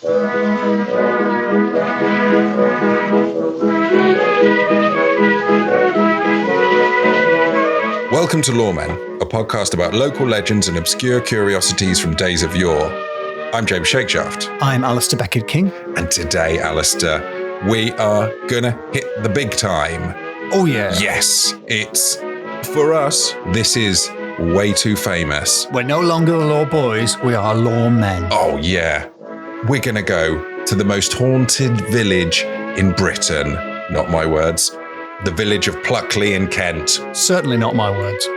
Welcome to Loremen, a podcast about local legends and obscure curiosities from days of yore. I'm James Shakeshaft. I'm Alasdair Beckett-King. And today, Alasdair, we are gonna hit the big time. Oh yeah. Yes, it's, for us, this is way too famous. We're no longer the law boys, we are law men. Oh yeah. We're gonna go to the most haunted village in Britain. Not my words. The village of Pluckley in Kent. Certainly not my words.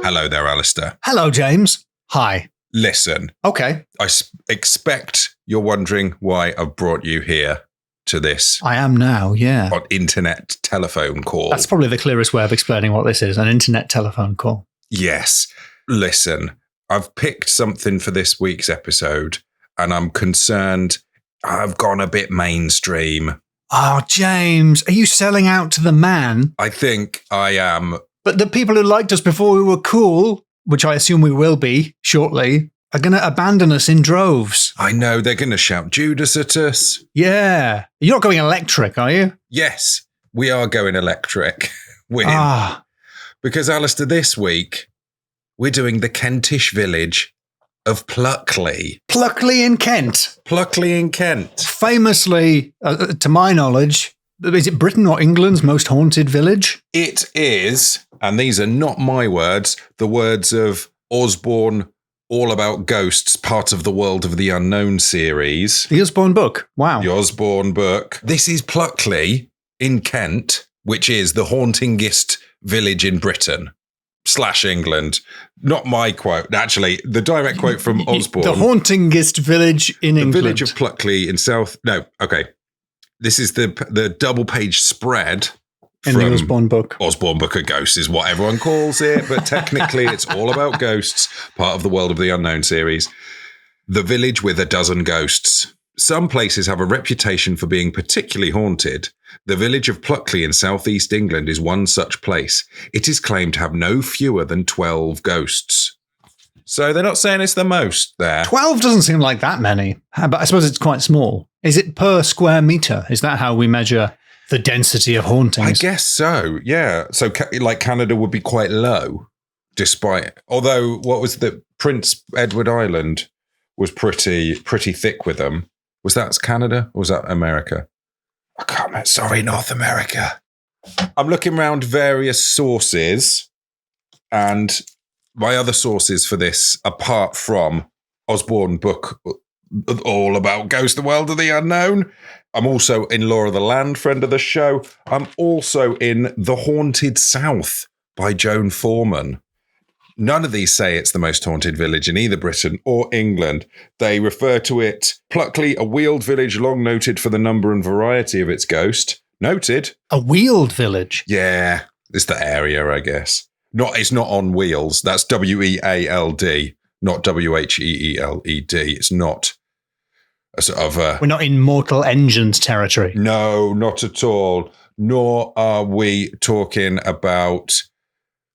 Hello there, Alasdair. Hello, James. Hi. Listen. Okay. I expect you're wondering why I've brought you here to this. I am now, yeah. On internet telephone call. That's probably the clearest way of explaining what this is, an internet telephone call. Yes. Listen, I've picked something for this week's episode, and I'm concerned I've gone a bit mainstream. Oh, James, are you selling out to the man? I think I am. But the people who liked us before we were cool, which I assume we will be shortly, are going to abandon us in droves. I know, they're going to shout Judas at us. Yeah. You're not going electric, are you? Yes, we are going electric. Because, Alasdair, this week, we're doing the Kentish village of Pluckley. Pluckley in Kent. Pluckley in Kent. Famously, to my knowledge, is it Britain or England's most haunted village? It is, and these are not my words, the words of Osborne, All About Ghosts, part of the World of the Unknown series. The Usborne book. Wow. The Osborne book. This is Pluckley in Kent, which is the hauntingest village in Britain / England. Not my quote. Actually, the direct quote from Osborne. The hauntingest village in England. The village of Pluckley in South... No, okay. This is the double-page spread in the Osborne book. Osborne Book of Ghosts is what everyone calls it, but technically it's all about ghosts, part of the World of the Unknown series. The village with a dozen ghosts. Some places have a reputation for being particularly haunted. The village of Pluckley in southeast England is one such place. It is claimed to have no fewer than 12 ghosts. So they're not saying it's the most there. 12 doesn't seem like that many, but I suppose it's quite small. Is it per square metre? Is that how we measure the density of hauntings? I guess so, yeah. So like Canada would be quite low, although what was the Prince Edward Island was pretty thick with them. Was that Canada or was that America? I can't remember. Sorry, North America. I'm looking around various sources, and my other sources for this, apart from Osborne Book All About Ghosts, the World of the Unknown. I'm also in Law of the Land, friend of the show. I'm also in The Haunted South by Joan Foreman. None of these say it's the most haunted village in either Britain or England. They refer to it, Pluckley, a wheeled village long noted for the number and variety of its ghost. Noted. A wheeled village? Yeah, it's the area, I guess. It's not on wheels. That's W-E-A-L-D, not W-H-E-E-L-E-D. It's not a sort of We're not in Mortal Engines territory. No, not at all. Nor are we talking about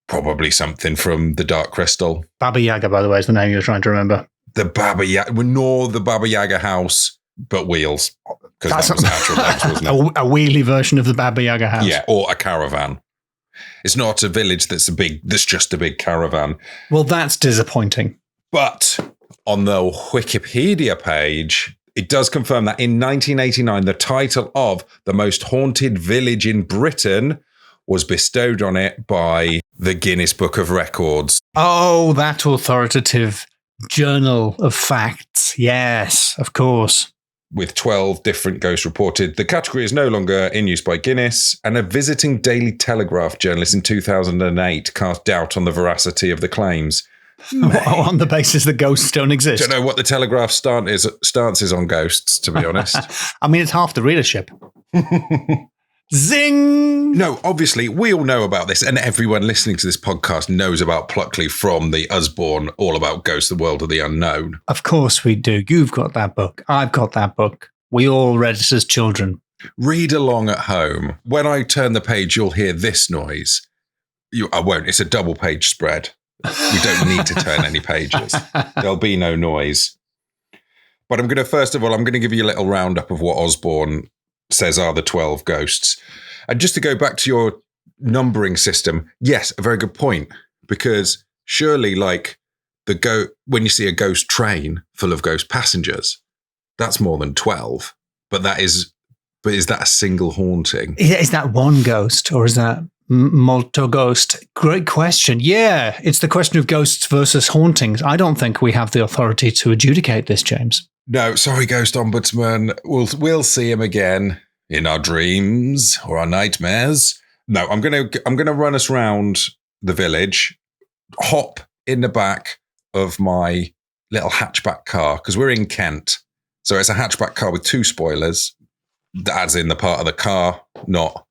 probably something from the Dark Crystal. Baba Yaga, by the way, is the name you were trying to remember. The Baba Yaga, nor the Baba Yaga house, but wheels. Because that was actual legs, wasn't it? A wheelie version of the Baba Yaga house. Yeah, or a caravan. It's not a village that's just a big caravan. Well, that's disappointing. But on the Wikipedia page, it does confirm that in 1989, the title of the most haunted village in Britain was bestowed on it by the Guinness Book of Records. Oh, that authoritative journal of facts. Yes, of course. With 12 different ghosts reported. The category is no longer in use by Guinness, and a visiting Daily Telegraph journalist in 2008 cast doubt on the veracity of the claims. On the basis that ghosts don't exist. Don't know what the Telegraph stance is on ghosts, to be honest. I mean, it's half the readership. Zing! No, obviously, we all know about this, and everyone listening to this podcast knows about Pluckley from the Usborne All About Ghosts, the World of the Unknown. Of course we do. You've got that book. I've got that book. We all read it as children. Read along at home. When I turn the page, you'll hear this noise. I won't. It's a double page spread. We don't need to turn any pages. There'll be no noise. But I'm going to give you a little roundup of what Osborne says are the 12 ghosts. And just to go back to your numbering system, yes, a very good point. Because surely, like, when you see a ghost train full of ghost passengers, that's more than 12. But is that a single haunting? Is that one ghost or is that multiple ghost? Great question. Yeah, it's the question of ghosts versus hauntings. I don't think we have the authority to adjudicate this, James. No, sorry, Ghost Ombudsman. We'll see him again in our dreams or our nightmares. No, I'm gonna run us round the village, hop in the back of my little hatchback car because we're in Kent, so it's a hatchback car with 2 spoilers. As in the part of the car, not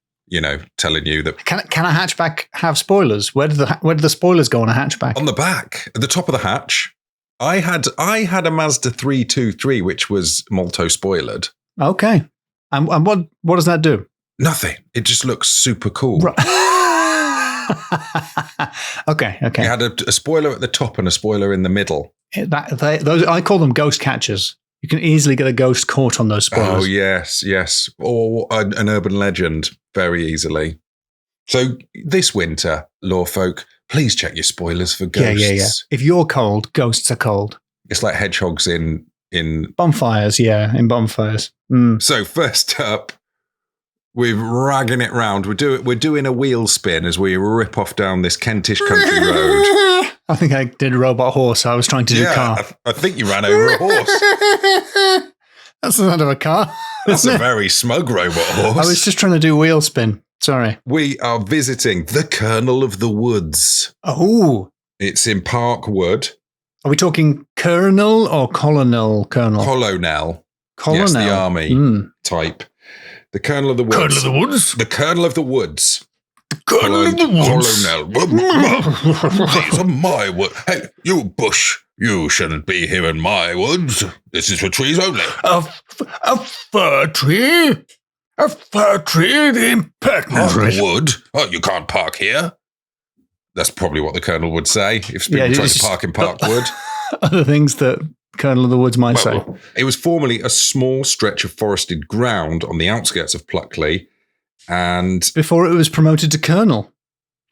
telling you that. Can a hatchback have spoilers? Where do the spoilers go on a hatchback? On the back, at the top of the hatch. I had a Mazda 323, which was multi-spoilered. Okay. And what does that do? Nothing. It just looks super cool. Right. Okay. It had a spoiler at the top and a spoiler in the middle. Those I call them ghost catchers. You can easily get a ghost caught on those spoilers. Oh, yes. Or an urban legend very easily. So this winter, law folk, please check your spoilers for ghosts. Yeah. If you're cold, ghosts are cold. It's like hedgehogs in bonfires, in bonfires. So first up, we're ragging it round. We're doing a wheel spin as we rip off down this Kentish country road. I think I did a robot horse. I was trying to do car. I think you ran over a horse. That's the sound of a car. That's a very smug robot horse. I was just trying to do wheel spin. Sorry. We are visiting the Colonel of the Woods. Oh. It's in Parkwood. Are we talking colonel or colonel? Colonel. Yes, the army type. The Colonel of the Woods. Colonel of the Woods? The Colonel of the Woods. Colonel of the Woods. Colonel. These are my woods. Hey, you bush. You shouldn't be here in my woods. This is for trees only. A fir tree? A fir tree? The impertinent. Wood? Oh, you can't park here. That's probably what the Colonel would say if people tried to park in Parkwood. Other things that Colonel of the Woods might say. It was formerly a small stretch of forested ground on the outskirts of Pluckley. And before it was promoted to Colonel.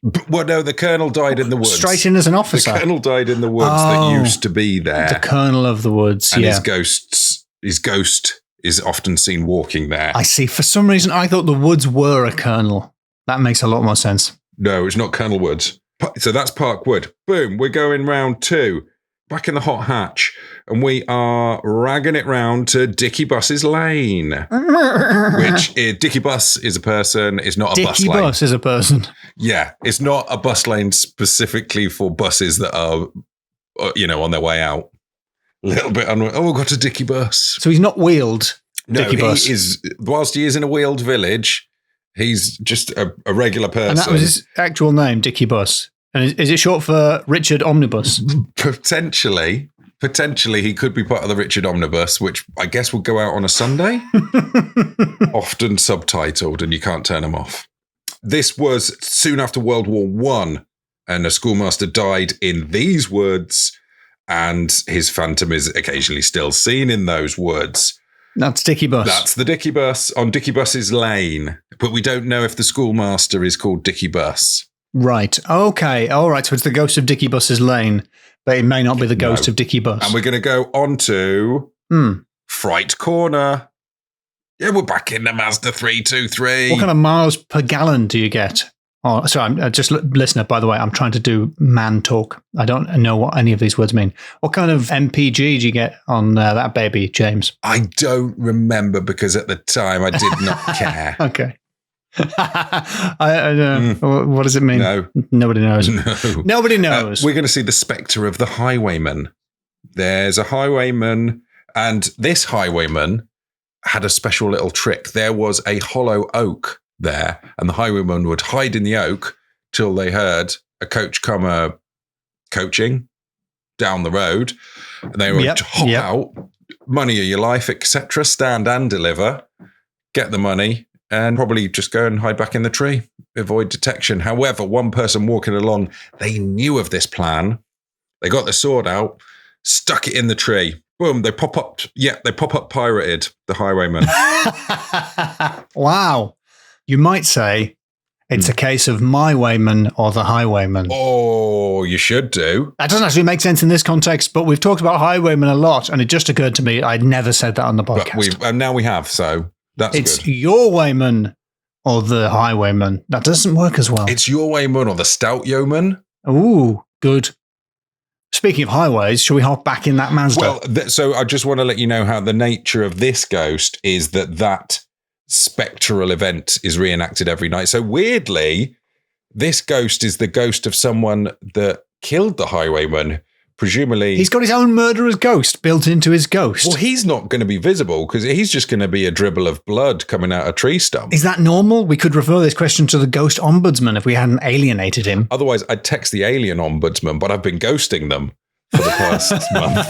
The Colonel died in the woods. Straight in as an officer. The Colonel died in the woods that used to be there. The Colonel of the Woods, and his ghost is often seen walking there. I see. For some reason, I thought the woods were a colonel. That makes a lot more sense. No, it's not Colonel Woods. So that's Parkwood. Boom, we're going round 2. Back in the hot hatch. And we are ragging it round to Dickie Bus's Lane. Which, Dickie Bus is a person, it's not a bus lane. Dickie Bus is a person. Yeah, it's not a bus lane specifically for buses that are, on their way out. A little bit we've got a Dickie Bus. So he's not wheeled, Dickie Bus. Whilst he is in a wheeled village, he's just a regular person. And that was his actual name, Dickie Bus. And is it short for Richard Omnibus? Potentially, he could be part of the Richard Omnibus, which I guess would go out on a Sunday. Often subtitled, and you can't turn them off. This was soon after World War I, and a schoolmaster died in these woods, and his phantom is occasionally still seen in those woods. That's Dickie Bus. That's the Dickie Bus on Dickie Bus's Lane. But we don't know if the schoolmaster is called Dickie Bus. Right. Okay. All right. So it's the ghost of Dickie Bus's Lane, but it may not be the ghost of Dickie Bus. And we're going to go on to Fright Corner. Yeah, we're back in the Mazda 323. What kind of miles per gallon do you get? Oh, sorry. Listener, by the way, I'm trying to do man talk. I don't know what any of these words mean. What kind of MPG do you get on that baby, James? I don't remember because at the time I did not care. Okay. I don't know. What does it mean? No. Nobody knows. No. Nobody knows. We're going to see the spectre of the highwayman. There's a highwayman, and this highwayman had a special little trick. There was a hollow oak there, and the highwayman would hide in the oak till they heard a coach come coaching down the road, and they would hop out, money of your life, etc., stand and deliver, get the money, and probably just go and hide back in the tree, avoid detection. However, one person walking along, they knew of this plan. They got the sword out, stuck it in the tree. Boom, they pop up. Yeah, they pop up pirated, the highwayman. Wow. You might say it's a case of my wayman or the highwayman. Oh, you should do. That doesn't actually make sense in this context, but we've talked about highwayman a lot, and it just occurred to me I'd never said that on the podcast. But now we have, so that's it's good. your wayman or the highwayman. That doesn't work as well. It's your wayman or the stout yeoman. Ooh, good. Speaking of highways, shall we hop back in that Mazda? Well, so I just want to let you know how the nature of this ghost is that spectral event is reenacted every night. So weirdly, this ghost is the ghost of someone that killed the highwayman. Presumably, he's got his own murderer's ghost built into his ghost. Well, he's not going to be visible because he's just going to be a dribble of blood coming out a tree stump. Is that normal? We could refer this question to the ghost ombudsman if we hadn't alienated him. Otherwise, I'd text the alien ombudsman, but I've been ghosting them for the past month.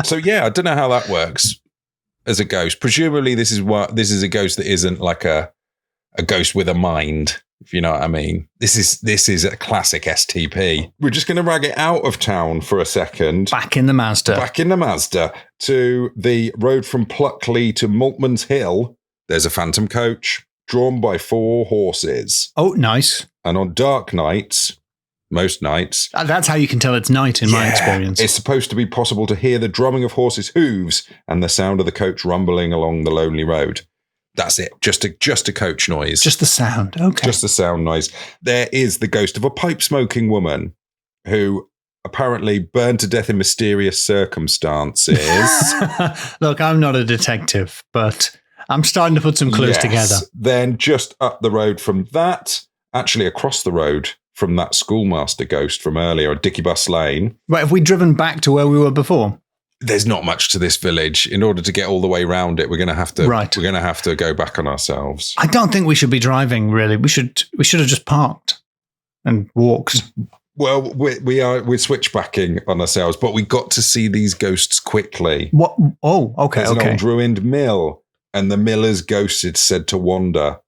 So yeah, I don't know how that works as a ghost. Presumably, this is a ghost that isn't like a ghost with a mind. If you know what I mean. This is a classic STP. We're just going to rag it out of town for a second. Back in the Mazda to the road from Pluckley to Maltman's Hill. There's a phantom coach drawn by 4 horses. Oh, nice. And on dark nights, most nights. That's how you can tell it's night in my experience. It's supposed to be possible to hear the drumming of horses' hooves and the sound of the coach rumbling along the lonely road. That's it. Just a coach noise. Just the sound. Okay. Just the sound noise. There is the ghost of a pipe-smoking woman who apparently burned to death in mysterious circumstances. Look, I'm not a detective, but I'm starting to put some clues together. Then just up the road from that, actually across the road from that schoolmaster ghost from earlier, Dicky Bus Lane. Right, have we driven back to where we were before? There's not much to this village. In order to get all the way around it, we're going to have to. Right. We're going to have to go back on ourselves. I don't think we should be driving. Really, we should have just parked and walked. Well, we're switchbacking on ourselves, but we got to see these ghosts quickly. What? Oh, okay. There's an old ruined mill, and the miller's ghost is said to wander,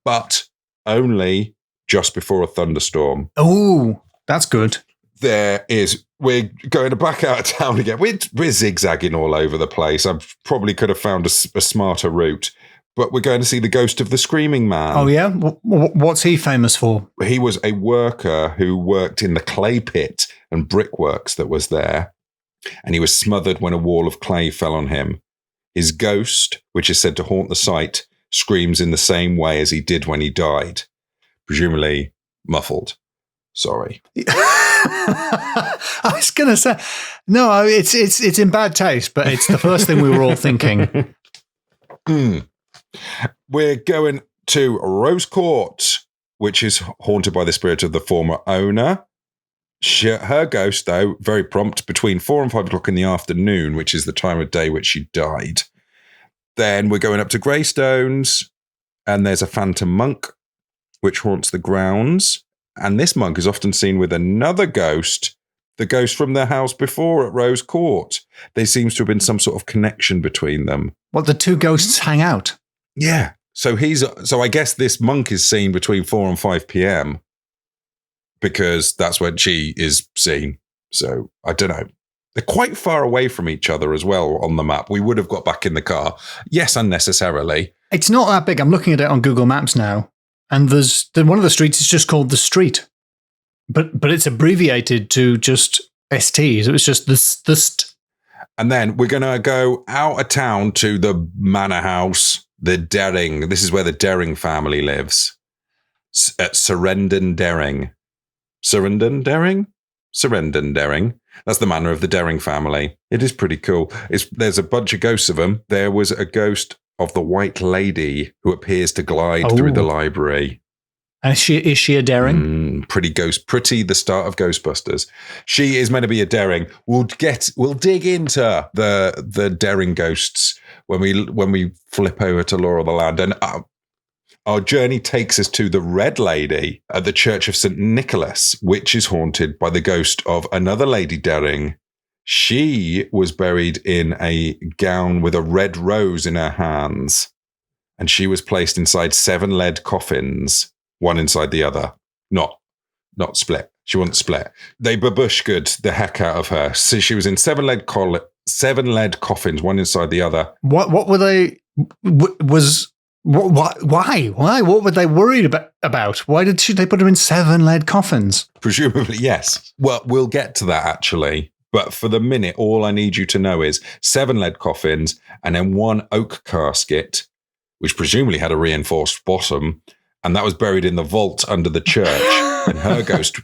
but only just before a thunderstorm. Oh, that's good. We're going back out of town again. We're zigzagging all over the place. I probably could have found a smarter route, but we're going to see the ghost of the Screaming Man. Oh, yeah? What's he famous for? He was a worker who worked in the clay pit and brickworks that was there, and he was smothered when a wall of clay fell on him. His ghost, which is said to haunt the site, screams in the same way as he did when he died, presumably muffled. Sorry. I was going to say, no, it's in bad taste, but it's the first thing we were all thinking. We're going to Rose Court, which is haunted by the spirit of the former owner. Her ghost, though, very prompt between 4 and 5 o'clock in the afternoon, which is the time of day which she died. Then we're going up to Greystones, and there's a phantom monk, which haunts the grounds. And this monk is often seen with another ghost, the ghost from their house before at Rose Court. There seems to have been some sort of connection between them. What, the 2 ghosts hang out? Yeah. So I guess this monk is seen between 4 and 5 p.m. because that's when she is seen. So I don't know. They're quite far away from each other as well on the map. We would have got back in the car. Yes, unnecessarily. It's not that big. I'm looking at it on Google Maps now. And there's one of the streets is just called The Street, but it's abbreviated to just ST. So it's just the And then we're going to go out of town to the manor house, the Dering. This is where the Dering family lives. At Serendon Dering. Serendon Dering. That's the manor of the Dering family. It is pretty cool. There's a bunch of ghosts of them. There was a ghost of the White Lady who appears to glide through the library. And is she a Dering? Pretty, the start of Ghostbusters. She is meant to be a Dering. We'll dig into the Dering ghosts when we flip over to Law of the Land. And Our journey takes us to the Red Lady at the Church of St. Nicholas, which is haunted by the ghost of another Lady Dering. She was buried in a gown with a red rose in her hands, and she was placed inside 7 lead coffins, one inside the other. Not split. She wasn't split. They babushkaed the heck out of her. So she was in 7 lead coffins, one inside the other. What were they? Why? What were they worried about? Why did they put her in 7 lead coffins? Presumably, yes. Well, we'll get to that actually. But for the minute, all I need you to know is 7 lead coffins and then 1 oak casket, which presumably had a reinforced bottom, and that was buried in the vault under the church. And her ghost...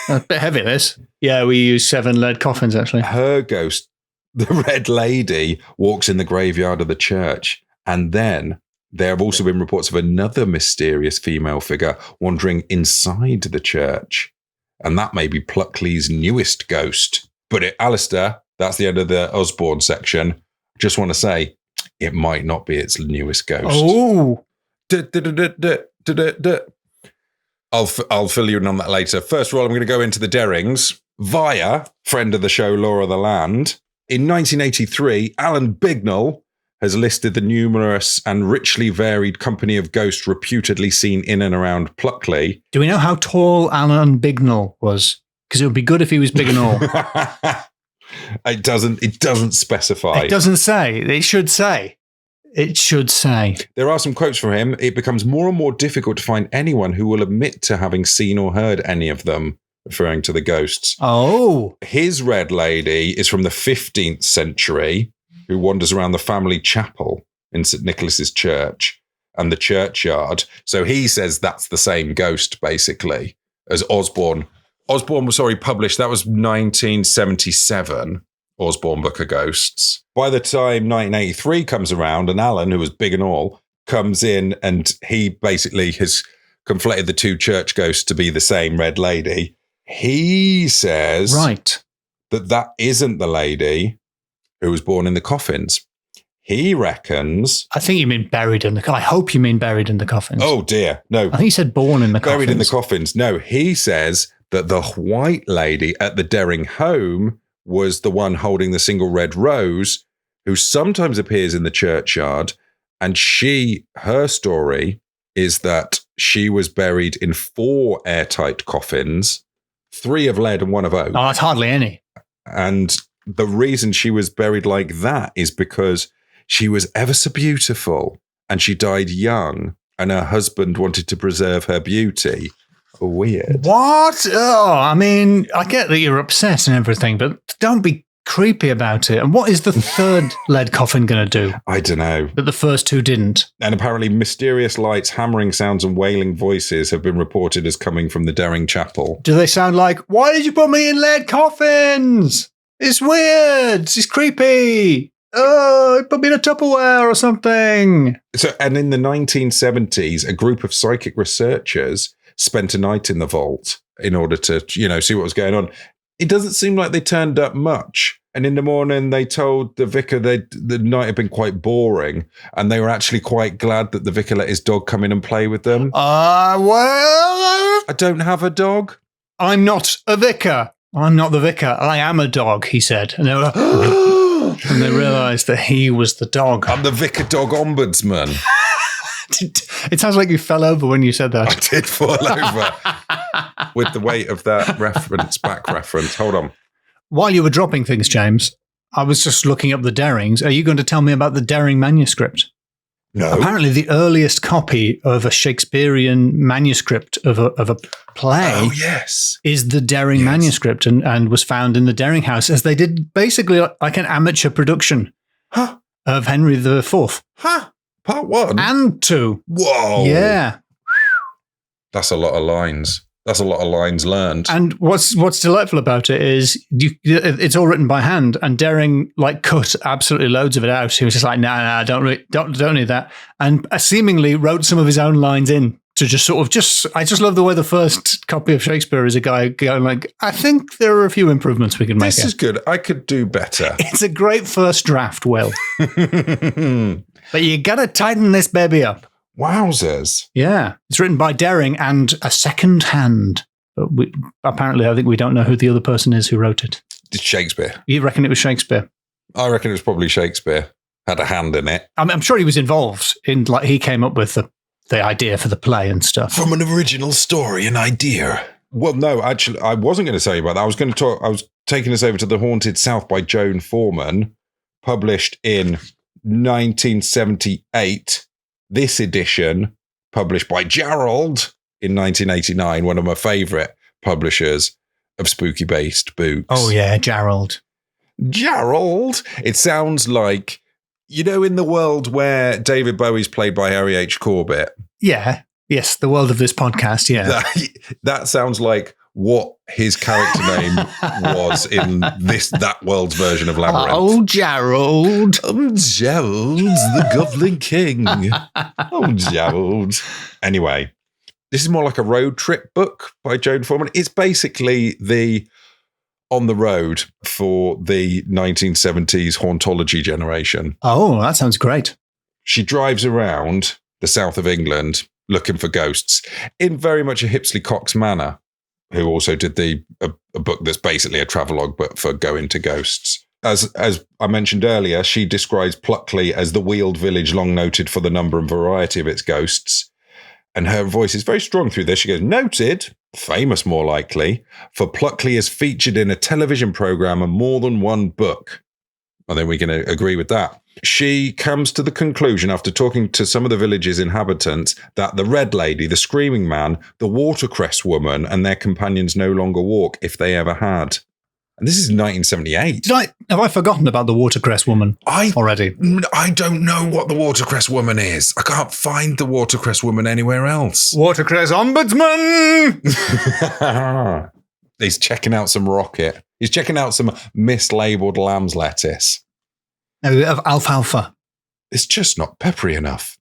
A bit heavy, this. Yeah, we use 7 lead coffins, actually. Her ghost, the Red Lady, walks in the graveyard of the church. And then there have also been reports of another mysterious female figure wandering inside the church. And that may be Pluckley's newest ghost. But Alasdair, that's the end of the Osborne section. Just want to say, it might not be its newest ghost. Oh! I'll fill you in on that later. First of all, I'm going to go into the Derings via friend of the show, Laura the Land. In 1983, Alan Bignell has listed the numerous and richly varied company of ghosts reputedly seen in and around Pluckley. Do we know how tall Alan Bignell was? Because it would be good if he was big and all. It doesn't specify. It doesn't say. It should say. It should say. There are some quotes from him. It becomes more and more difficult to find anyone who will admit to having seen or heard any of them, referring to the ghosts. Oh. His Red Lady is from the 15th century, who wanders around the family chapel in St. Nicholas's church and the churchyard. So he says that's the same ghost, basically, as Osborne. Osborne was already published. That was 1977, Usborne Book of Ghosts. By the time 1983 comes around and Alan, who was big and all, comes in and he basically has conflated the 2 church ghosts to be the same Red Lady. He says that isn't the lady who was born in the coffins. He reckons... I think you mean buried in the... I hope you mean buried in the coffins. Oh, dear. No. I think he said born in the coffins. Buried in the coffins. No, he says that the White Lady at the Dering home was the one holding the single red rose, who sometimes appears in the churchyard. And her story is that she was buried in 4 airtight coffins, 3 of lead and 1 of oak. Oh, that's hardly any. And the reason she was buried like that is because she was ever so beautiful and she died young and her husband wanted to preserve her beauty. Weird. What? Oh, I mean, I get that you're upset and everything, but don't be creepy about it. And what is the 3rd lead coffin going to do? I don't know. But the first 2 didn't. And apparently mysterious lights, hammering sounds and wailing voices have been reported as coming from the Dering chapel. Do they sound like, why did you put me in lead coffins? It's weird. It's creepy. Oh, put me in a Tupperware or something. So, and in the 1970s, a group of psychic researchers spent a night in the vault in order to, see what was going on. It doesn't seem like they turned up much. And in the morning, they told the vicar the night had been quite boring. And they were actually quite glad that the vicar let his dog come in and play with them. Well, I don't have a dog. I'm not a vicar. I'm not the vicar. I am a dog, he said. And they were like, and they realised that he was the dog. I'm the vicar dog ombudsman. It sounds like you fell over when you said that. I did fall over with the weight of that back reference. Hold on. While you were dropping things, James, I was just looking up the Derings. Are you going to tell me about the Dering manuscript? No. Apparently, the earliest copy of a Shakespearean manuscript of a play is the Dering manuscript and was found in the Dering house, as they did basically like an amateur production of Henry IV. Part 1? And 2. Whoa. Yeah. That's a lot of lines. That's a lot of lines learned. And what's delightful about it is it's all written by hand, and Dering cut absolutely loads of it out. He was just like, nah, don't need that, and seemingly wrote some of his own lines in to just sort of I just love the way the first copy of Shakespeare is a guy going like, I think there are a few improvements we can make. This is good. I could do better. It's a great first draft, Will. But you got to tighten this baby up. Wowzers. Yeah. It's written by Dering and a second hand. But apparently, I think we don't know who the other person is who wrote it. It's Shakespeare. You reckon it was Shakespeare? I reckon it was probably Shakespeare. Had a hand in it. I'm sure he was involved in, like, he came up with the idea for the play and stuff. From an original story, an idea. Well, no, actually, I wasn't going to tell you about that. I was taking us over to The Haunted South by Joan Foreman, published in 1978. This edition, published by Gerald in 1989, one of my favourite publishers of spooky-based books. Oh, yeah, Gerald. Gerald! It sounds like, you know, in the world where David Bowie's played by Harry H. Corbett. Yeah. Yes, the world of this podcast, yeah. That sounds like what his character name was in that world's version of Labyrinth. Oh, Gerald. Oh, Gerald, the Goblin King. Oh, Gerald. Anyway, this is more like a road trip book by Joan Foreman. It's basically the on the road for the 1970s hauntology generation. Oh, that sounds great. She drives around the south of England looking for ghosts in very much a Hipsley Cox manner, who also did a book that's basically a travelogue, but for going to ghosts. As I mentioned earlier, she describes Pluckley as the wheeled village long noted for the number and variety of its ghosts. And her voice is very strong through this. She goes, noted, famous more likely, for Pluckley is featured in a television programme and more than one book. I think we can agree with that. She comes to the conclusion after talking to some of the village's inhabitants that the Red Lady, the Screaming Man, the Watercress Woman and their companions no longer walk if they ever had. And this is 1978. Have I forgotten about the Watercress Woman already? I don't know what the Watercress Woman is. I can't find the Watercress Woman anywhere else. Watercress Ombudsman! He's checking out some rocket. He's checking out some mislabeled lamb's lettuce. Of alfalfa. It's just not peppery enough.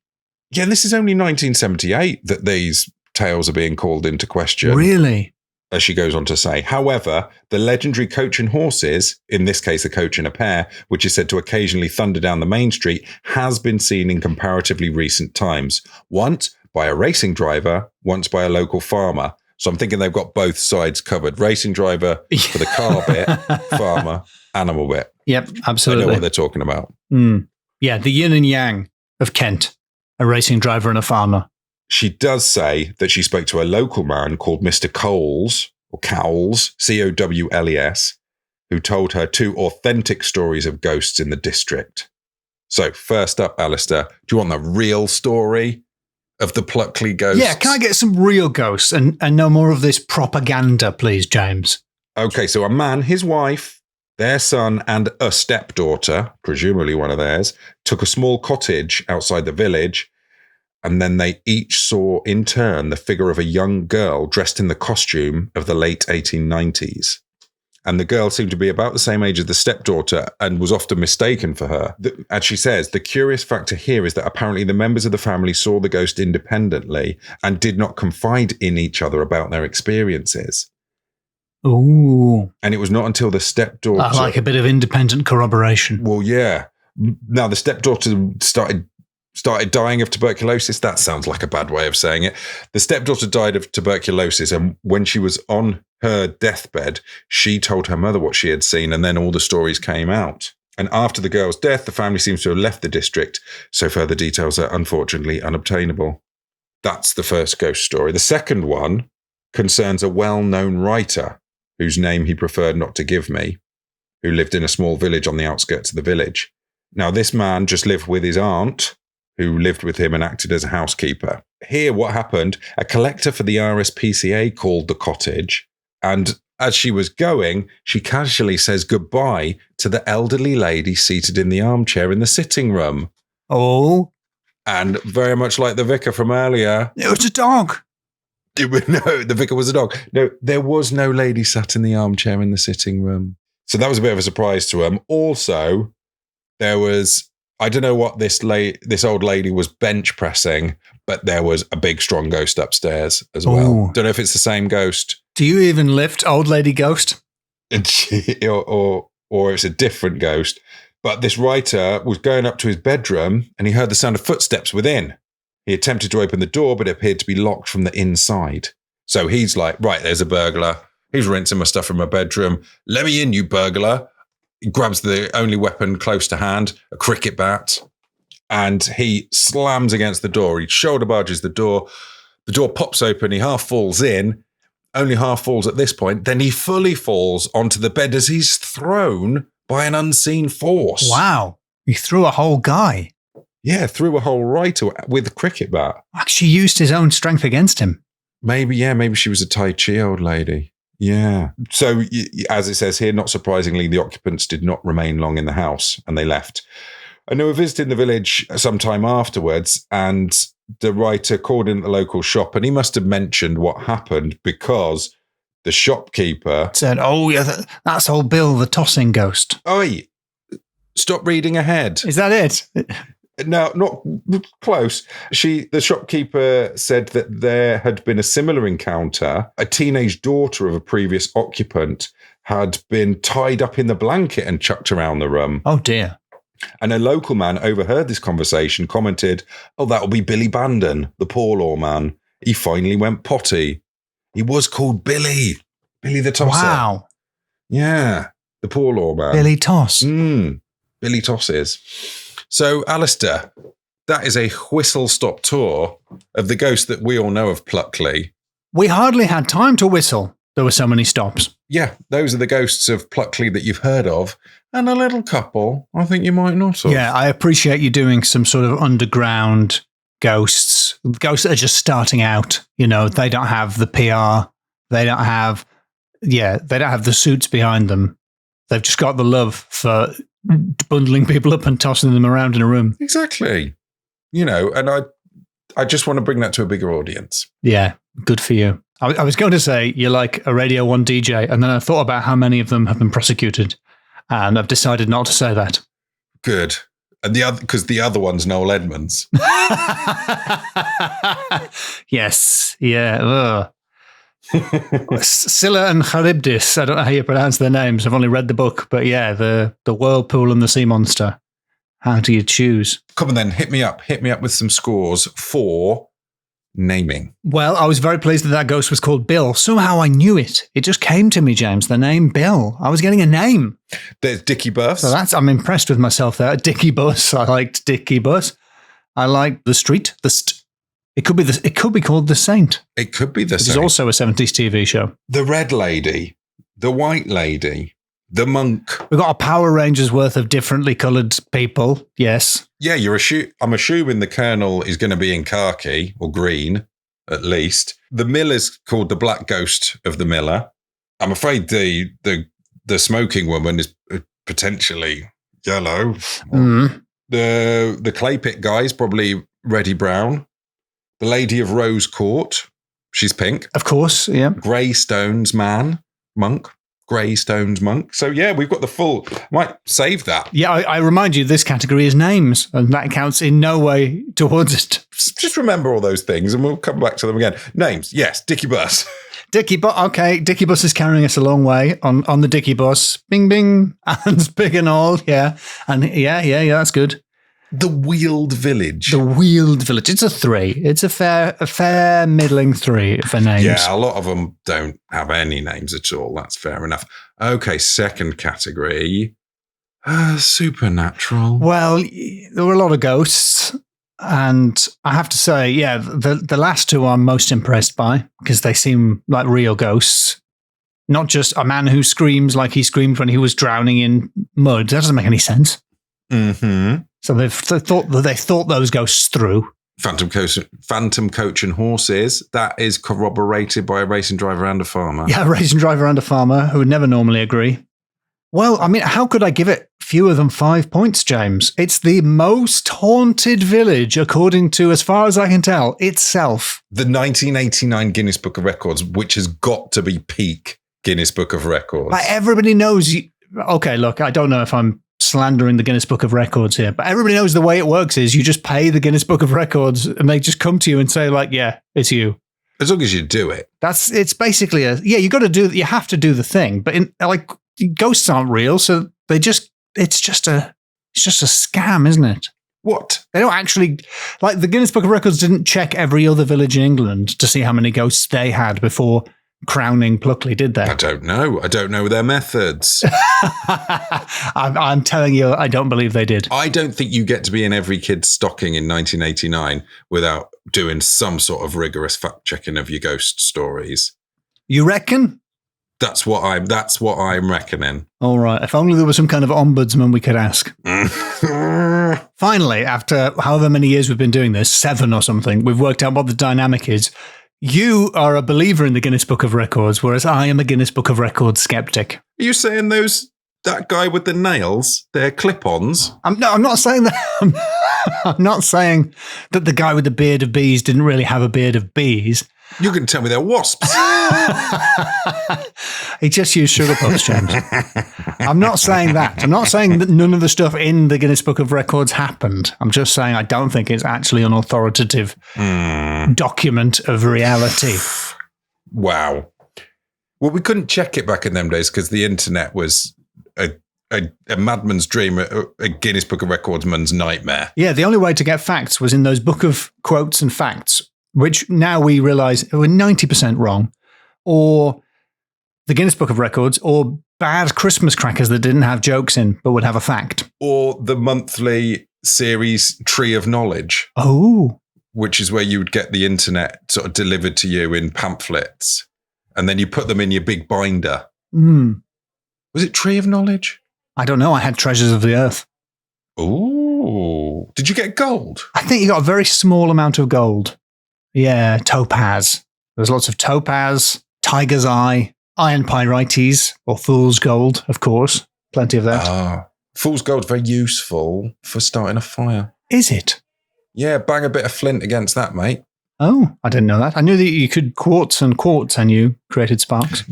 Yeah, this is only 1978 that these tales are being called into question. Really? As she goes on to say. However, the legendary coach and horses, in this case a coach and a pair, which is said to occasionally thunder down the main street, has been seen in comparatively recent times. Once by a racing driver, once by a local farmer. So I'm thinking they've got both sides covered. Racing driver for the car bit, farmer, animal bit. Yep, absolutely. I know what they're talking about. Yeah, the yin and yang of Kent, a racing driver and a farmer. She does say that she spoke to a local man called Mr. Cowles, or Cowles, Cowles, who told her 2 authentic stories of ghosts in the district. So first up, Alasdair, do you want the real story of the Pluckley ghosts? Yeah, can I get some real ghosts and no more of this propaganda, please, James? Okay, so a man, his wife, their son, and a stepdaughter, presumably one of theirs, took a small cottage outside the village, and then they each saw in turn the figure of a young girl dressed in the costume of the late 1890s. And the girl seemed to be about the same age as the stepdaughter and was often mistaken for her. As she says, the curious factor here is that apparently the members of the family saw the ghost independently and did not confide in each other about their experiences. Ooh. And it was not until the stepdaughter... I like a bit of independent corroboration. Well, yeah. Now, the stepdaughter started dying of tuberculosis. That sounds like a bad way of saying it. The stepdaughter died of tuberculosis, and when she was on her deathbed, she told her mother what she had seen, and then all the stories came out. And after the girl's death, the family seems to have left the district, so further details are unfortunately unobtainable. That's the first ghost story. The second one concerns a well-known writer, whose name he preferred not to give me, who lived in a small village on the outskirts of the village. Now, this man just lived with his aunt, who lived with him and acted as a housekeeper. Here, what happened, a collector for the RSPCA called the cottage, and as she was going, she casually says goodbye to the elderly lady seated in the armchair in the sitting room. Oh. And very much like the vicar from earlier. It was a dog. No, the vicar was a dog. No, there was no lady sat in the armchair in the sitting room. So that was a bit of a surprise to him. Also, there was... I don't know what this old lady was bench pressing, but there was a big, strong ghost upstairs as well. Ooh. Don't know if it's the same ghost. Do you even lift old lady ghost? or it's a different ghost. But this writer was going up to his bedroom and he heard the sound of footsteps within. He attempted to open the door, but it appeared to be locked from the inside. So he's like, right, there's a burglar. He's rinsing my stuff from my bedroom. Let me in, you burglar. He grabs the only weapon close to hand, a cricket bat, and he slams against the door. He shoulder barges the door. The door pops open. He half falls in, only half falls at this point. Then he fully falls onto the bed as he's thrown by an unseen force. Wow. He threw a whole guy. Yeah, threw a hole right with a cricket bat. Actually used his own strength against him. Maybe she was a Tai Chi old lady. Yeah. So, as it says here, not surprisingly, the occupants did not remain long in the house and they left. And they were visiting the village sometime afterwards, and the writer called in at the local shop, and he must have mentioned what happened because the shopkeeper said, "Oh, yeah, that's old Bill, the tossing ghost." Oi, stop reading ahead. Is that it? No, not close. The shopkeeper said that there had been a similar encounter. A teenage daughter of a previous occupant had been tied up in the blanket and chucked around the room. Oh, dear. And a local man overheard this conversation, commented, "Oh, that'll be Billy Bandon, the poor law man. He finally went potty. He was called Billy the Tosser." Wow. Yeah, the poor law man. Billy Toss. Billy Tosses. So, Alasdair, that is a whistle-stop tour of the ghost that we all know of Pluckley. We hardly had time to whistle. There were so many stops. Yeah, those are the ghosts of Pluckley that you've heard of. And a little couple, I think you might not have. Yeah, I appreciate you doing some sort of underground ghosts. Ghosts that are just starting out. You know, they don't have the PR. They don't have the suits behind them. They've just got the love for bundling people up and tossing them around in a room. Exactly. You know, and I just want to bring that to a bigger audience. Yeah, good for you. I was going to say you're like a Radio 1 DJ, and then I thought about how many of them have been prosecuted, and I've decided not to say that. Good. And because the other one's Noel Edmonds. Yes. Yeah. Scylla and Charybdis. I don't know how you pronounce their names. I've only read the book, but yeah, the whirlpool and the sea monster. How do you choose? Come on then, hit me up with some scores for naming. Well, I was very pleased that ghost was called Bill. Somehow I knew it. It just came to me, James. The name Bill. I was getting a name. There's Dickie Bus. So I'm impressed with myself there. Dickie Bus. I liked Dickie Bus. I like the street. It could be called The Saint. It could be The Saint. It's also a 70s TV show. The Red Lady, the White Lady, the Monk. We've got a Power Rangers worth of differently coloured people. Yes. Yeah, I'm assuming the Colonel is going to be in khaki or green, at least. The Mill is called the Black Ghost of the Miller. I'm afraid the smoking woman is potentially yellow. The clay pit guy is probably reddy brown. The Lady of Rose Court, she's pink. Of course, yeah. Greystones monk. Greystones monk. So yeah, we've got the full. Might save that. Yeah, I remind you, this category is names, and that counts in no way towards it. Just remember all those things, and we'll come back to them again. Names, yes, Dickie Bus. Dickie Bus. Okay, Dickie Bus is carrying us a long way on the Dickie Bus. Bing, bing, and big and all. Yeah, and yeah, that's good. The Wheeled Village. The Wheeled Village. It's a 3. It's a fair middling 3 for names. Yeah, a lot of them don't have any names at all. That's fair enough. Okay, second category. Supernatural. Well, there were a lot of ghosts. And I have to say, yeah, the last 2 I'm most impressed by because they seem like real ghosts. Not just a man who screams like he screamed when he was drowning in mud. That doesn't make any sense. Mm-hmm. So they thought those ghosts through. Phantom coach and horses. That is corroborated by a racing driver and a farmer. Yeah, a racing driver and a farmer who would never normally agree. Well, I mean, how could I give it fewer than 5 points, James? It's the most haunted village, according to, as far as I can tell, itself. The 1989 Guinness Book of Records, which has got to be peak Guinness Book of Records. Like everybody knows. Okay, look, I don't know if I'm slandering the Guinness Book of Records here, but everybody knows the way it works is you just pay the Guinness Book of Records and they just come to you and say like, yeah, it's you. As long as you do it. It's basically you have to do the thing, but ghosts aren't real. So it's just a scam, isn't it? What? They don't actually, like the Guinness Book of Records didn't check every other village in England to see how many ghosts they had before crowning Pluckley, did they? I don't know. I don't know their methods. I'm telling you, I don't believe they did. I don't think you get to be in every kid's stocking in 1989 without doing some sort of rigorous fact checking of your ghost stories. You reckon? That's what I'm reckoning. All right. If only there was some kind of ombudsman we could ask. Finally, after however many years we've been doing this, 7 or something, we've worked out what the dynamic is. You are a believer in the Guinness Book of Records, whereas I am a Guinness Book of Records skeptic. Are you saying that guy with the nails, they're clip-ons? I'm not saying that. I'm not saying that the guy with the beard of bees didn't really have a beard of bees. You can tell me they're wasps. He just used sugar puffs, James. I'm not saying that. I'm not saying that none of the stuff in the Guinness Book of Records happened. I'm just saying I don't think it's actually an authoritative document of reality. Wow. Well, we couldn't check it back in them days because the internet was a madman's dream, a Guinness Book of Records man's nightmare. Yeah, the only way to get facts was in those book of quotes and facts, which now we realise were 90% wrong, or the Guinness Book of Records, or bad Christmas crackers that didn't have jokes in but would have a fact. Or the monthly series Tree of Knowledge. Oh. Which is where you would get the internet sort of delivered to you in pamphlets, and then you put them in your big binder. Was it Tree of Knowledge? I don't know. I had Treasures of the Earth. Ooh. Did you get gold? I think you got a very small amount of gold. Yeah, topaz. There was lots of topaz, tiger's eye, iron pyrites, or fool's gold, of course. Plenty of that. Fool's gold, very useful for starting a fire. Is it? Yeah, bang a bit of flint against that, mate. Oh, I didn't know that. I knew that you could quartz, and you created sparks.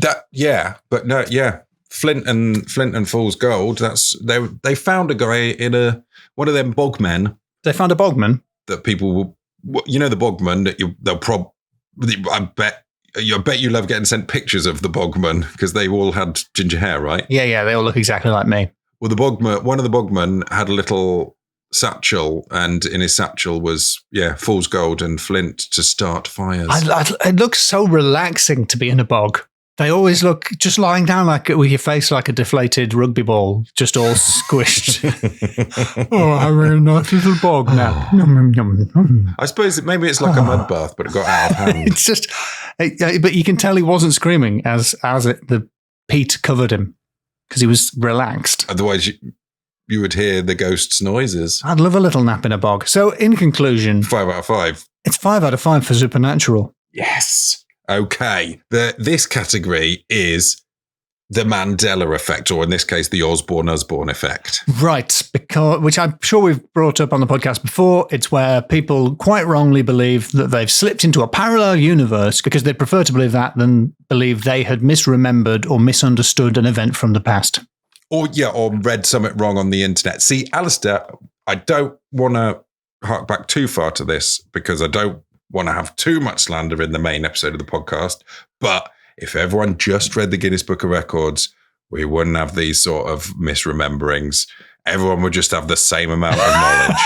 Flint and fool's gold. They found a guy in one of them bogmen. They found a bogman? That people will, the bogman that I bet you love getting sent pictures of the bogman because they all had ginger hair, right? Yeah, they all look exactly like me. Well, one of the bogmen had a little satchel, and in his satchel was fool's gold and flint to start fires. It looks so relaxing to be in a bog. They always look just lying down with your face like a deflated rugby ball, just all squished. Oh, I'm in a nice little bog now. I suppose maybe it's like a mud bath, but it got out of hand. It's just, but you can tell he wasn't screaming as the peat covered him because he was relaxed. Otherwise, you would hear the ghost's noises. I'd love a little nap in a bog. So, in conclusion, 5 out of 5. It's 5 out of 5 for supernatural. Yes. Okay. This category is the Mandela effect, or in this case, the Osborne effect. Right, which I'm sure we've brought up on the podcast before. It's where people quite wrongly believe that they've slipped into a parallel universe because they prefer to believe that than believe they had misremembered or misunderstood an event from the past. Or read something wrong on the internet. See, Alasdair, I don't want to hark back too far to this because I don't want to have too much slander in the main episode of the podcast. But if everyone just read the Guinness Book of Records, we wouldn't have these sort of misrememberings. Everyone would just have the same amount of knowledge.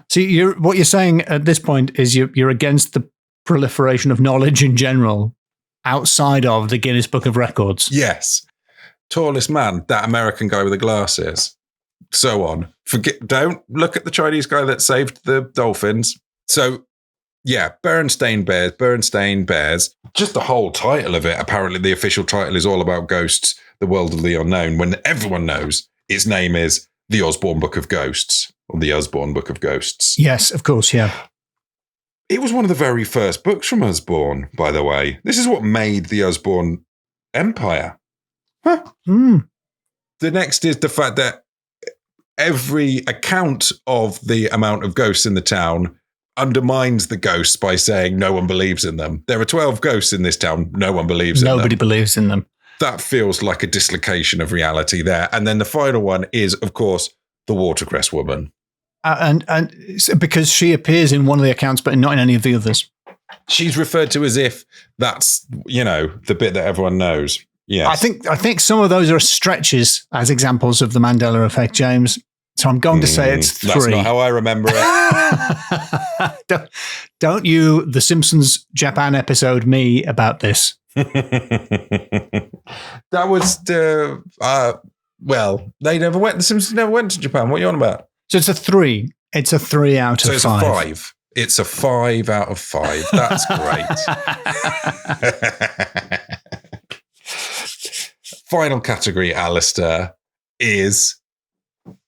So what you're saying at this point is you're against the proliferation of knowledge in general outside of the Guinness Book of Records. Yes. Tallest man, that American guy with the glasses. So on. Don't look at the Chinese guy that saved the dolphins. So, yeah, Berenstain Bears. Just the whole title of it. Apparently, the official title is all about ghosts, the world of the unknown, when everyone knows its name is the Osborne Book of Ghosts, or the Usborne Book of Ghosts. Yes, of course, yeah. It was one of the very first books from Usborne, by the way. This is what made the Usborne Empire. Huh. The next is the fact that every account of the amount of ghosts in the town undermines the ghosts by saying no one believes in them. There are 12 ghosts in this town. No one believes in them. Nobody believes in them. That feels like a dislocation of reality there. And then the final one is, of course, the watercress woman. And because she appears in one of the accounts, but not in any of the others. She's referred to as if that's, the bit that everyone knows. Yes. I think some of those are stretches as examples of the Mandela effect, James. So I'm going to say it's 3. That's not how I remember it. Don't you, The Simpsons Japan episode, me about this. That was they never went. The Simpsons never went to Japan. What are you on about? So it's a 3. It's a 3 out of 5. So it's a 5. It's a 5 out of 5. That's great. Final category, Alasdair, is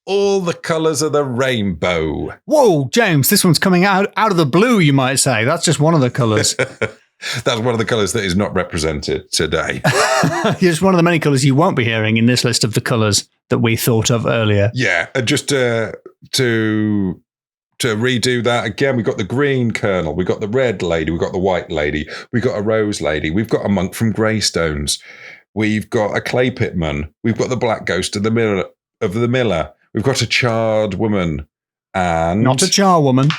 all the colours of the rainbow. Whoa, James, this one's coming out of the blue, you might say. That's just one of the colours. That's one of the colours that is not represented today. It's one of the many colours you won't be hearing in this list of the colours that we thought of earlier. Yeah, just to redo that again, we've got the green colonel, we've got the red lady, we've got the white lady, we've got a rose lady, we've got a monk from Greystones, we've got a clay pitman, we've got the black ghost of the miller, we've got a charred woman, and not a charwoman.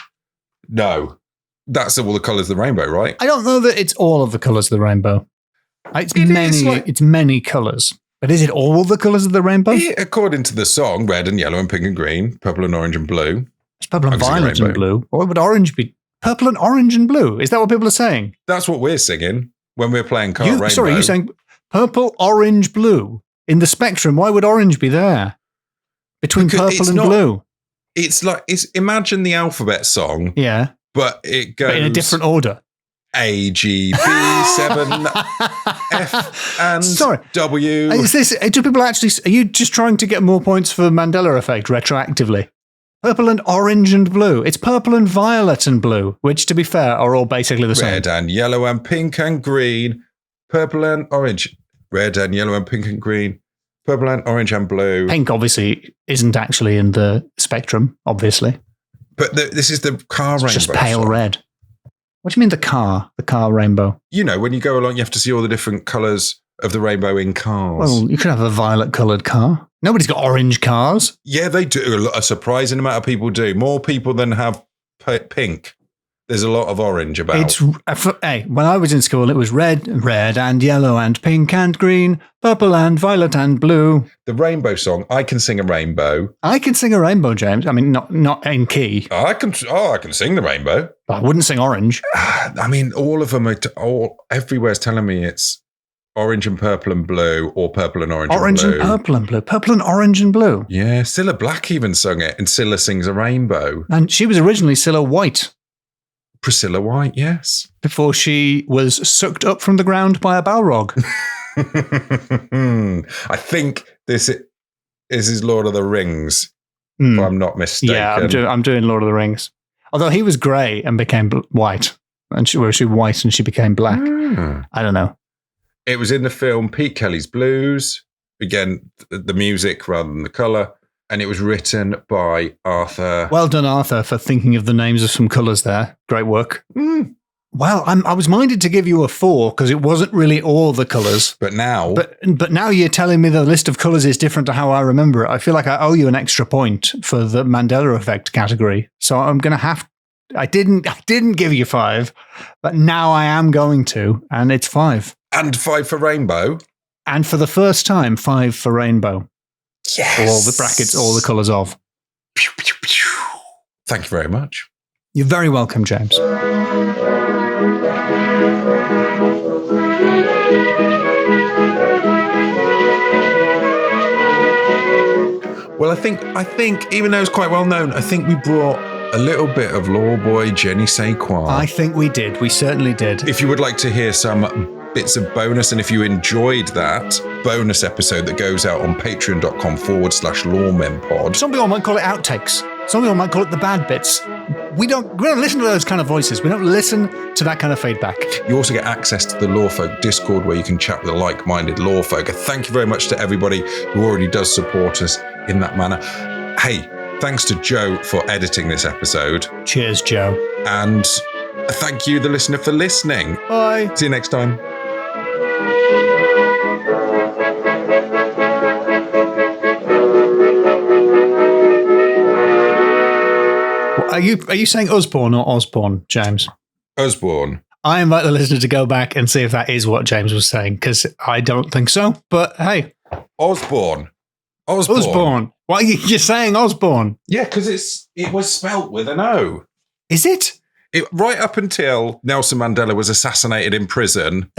No, that's all the colours of the rainbow, right? I don't know that it's all of the colours of the rainbow. It's many colours. But is it all the colours of the rainbow? According to the song, red and yellow and pink and green, purple and orange and blue. It's purple and violet and blue. What would orange be? Purple and orange and blue. Is that what people are saying? That's what we're singing when we're playing Rainbow. Sorry, you're saying purple, orange, blue. In the spectrum, why would orange be there? Between purple and blue. It's imagine the alphabet song. Yeah. But it goes... But in a different order. A, G, B, 7, F, and W. Do people actually... Are you just trying to get more points for Mandela-effect retroactively? Purple and orange and blue. It's purple and violet and blue, which, to be fair, are all basically the same. Red and yellow and pink and green. Purple and orange. Red and yellow and pink and green. Purple and orange and blue. Pink, obviously, isn't actually in the spectrum, obviously. But this is the car rainbow. It's just pale red. What do you mean the car rainbow? You know, when you go along, you have to see all the different colours of the rainbow in cars. Well, you could have a violet-coloured car. Nobody's got orange cars. Yeah, they do. A surprising amount of people do. More people than have pink. There's a lot of orange about. When I was in school, it was red and yellow and pink and green, purple and violet and blue. The rainbow song, I Can Sing a Rainbow. I can sing a rainbow, James. I mean, not in key. I can sing the rainbow. I wouldn't sing orange. I mean, all of them everywhere's telling me it's orange and purple and blue, or purple and orange and blue. Orange and purple and blue. Purple and orange and blue. Yeah, Cilla Black even sung it, and Cilla Sings a Rainbow. And she was originally Cilla White. Priscilla White, yes. Before she was sucked up from the ground by a Balrog. I think this is Lord of the Rings, if I'm not mistaken. Yeah, I'm doing Lord of the Rings. Although he was grey and became white, and she was white and she became black. I don't know. It was in the film Pete Kelly's Blues. Again, the music rather than the colour. And it was written by Arthur. Well done, Arthur, for thinking of the names of some colours there. Great work. Well, I was minded to give you a 4 because it wasn't really all the colours. But now... But now you're telling me the list of colours is different to how I remember it. I feel like I owe you an extra point for the Mandela-effect category. So I'm going to have... I didn't give you 5, but now I am going to, and it's 5. And 5 for Rainbow? And for the first time, 5 for Rainbow. Yes. All the brackets, all the colours of. Pew, pew, pew. Thank you very much. You're very welcome, James. Well, I think even though it's quite well known, I think we brought a little bit of Law Boy Jenny Saquon. I think we did. We certainly did. If you would like to hear some bits of bonus, and if you enjoyed that bonus episode that goes out on patreon.com/LawmenPod. Some people might call it outtakes. Some people might call it the bad bits. We don't listen to those kind of voices. We don't listen to that kind of feedback. You also get access to the Lawfolk Discord where you can chat with the like-minded lawfolk. Thank you very much to everybody who already does support us in that manner. Hey, thanks to Joe for editing this episode. Cheers, Joe. And thank you, the listener, for listening. Bye. See you next time. Are you saying Usborne or Osborne, James? Osborne. I invite the listener to go back and see if that is what James was saying, because I don't think so. But hey. Osborne. Osborne. Osborne. Why are you saying Osborne? Yeah, because it was spelt with an O. Is it? Right up until Nelson Mandela was assassinated in prison.